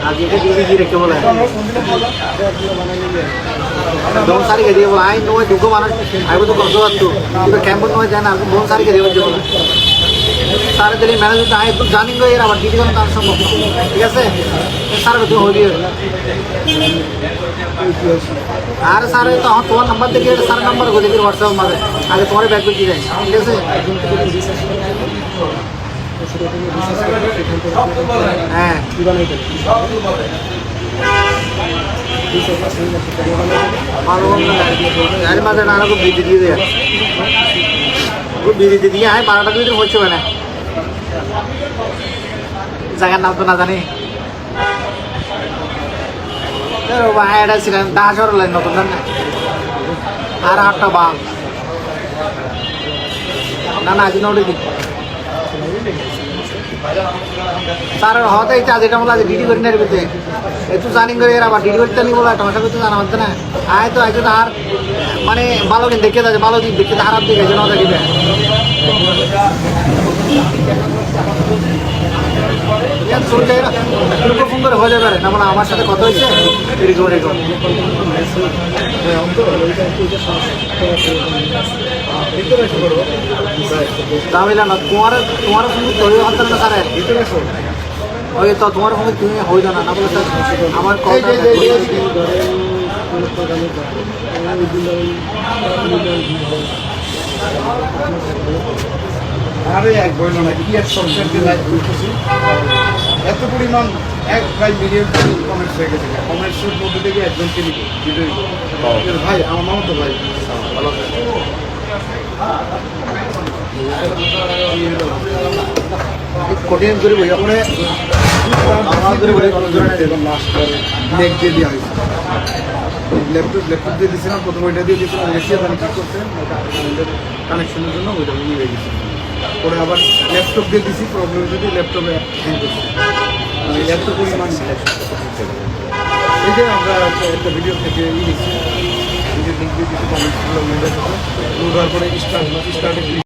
आज ये गिरी गिरे के बोला दोन सारी के दिए बोला आई नो दुगो मानुष आई वो तो करतो तू तो कैंप नो जाना दोन सारी के दिए बोला सारे दिल्ली मैनेजर तो आए तू जानेंगे ये रावण डीडी का काम संभव ठीक है से सारे तो हो गए आरे सारे तो हम तुम्हारा नंबर देखिए सारे नंबर को देखिए व्हाट्सएप में आगे तुम्हारे बैग पे की जाए ठीक है से हाँ यार माज़े नाना को बीड़ी दी है वो बीड़ी दी दिया है 12টা ভিতরে হচ্ছে মানে জায়গার নাম তো না জানি তো ভাই এটা ছিল 10 লাইন নতুন না আর 8টা বাং না না আজি নোড়ি सारे होते ही चाहे जेटा बोला डीडी करने रहते ये तो जानिंग करे यार बात डीडी करते नहीं बोला टमाटर को तो जाना मत ना आए तो हार माने बालों के देखे था बालों की देखे हार आप देखे जो ना देखे यार सुन ले ना तुमको फोन कर हो जाए बारे ना मना हमारे साथ कौन तो इसे फिर क्यों रे को तामिला ना तुम्हारा फोन तो ये अंतर ना सारे ओके तो तुम्हारा फोन क्यों हो जाना ना बोले सर हमारे कॉल আরে এক বইল না কি এক সবচেয়ে লাইক করতেছি এত পরিমাণ 1 মিলিয়ন কমেন্টস হয়ে গেছে কমেন্টসের মধ্যে থেকে একজনকে লিখে ভিডিও ভাই আমার মামা তো ভাই ভালো কঠিন করে বই আপনি আমাদের বলে কোনো ধরনের এবং লাস্ট নেক দিয়ে দেওয়া হয়েছে ল্যাপটপ দিয়ে দিয়েছিলাম প্রথম ওইটা দিয়ে দিয়েছিলাম এসে আপনি কী করছেন কানেকশনের জন্য ওইটা নিয়ে হয়ে গেছে পরে আবার ল্যাপটপ দিয়ে দিয়েছি প্রবলেম যদি ল্যাপটপে হ্যাং করছি মানে এত পরিমাণ এই যে আমরা একটা ভিডিও থেকে নিচ্ছি ভিডিও লিঙ্ক দিয়ে দিচ্ছি কমেন্টসগুলো লোড হওয়ার পরে স্টার্টে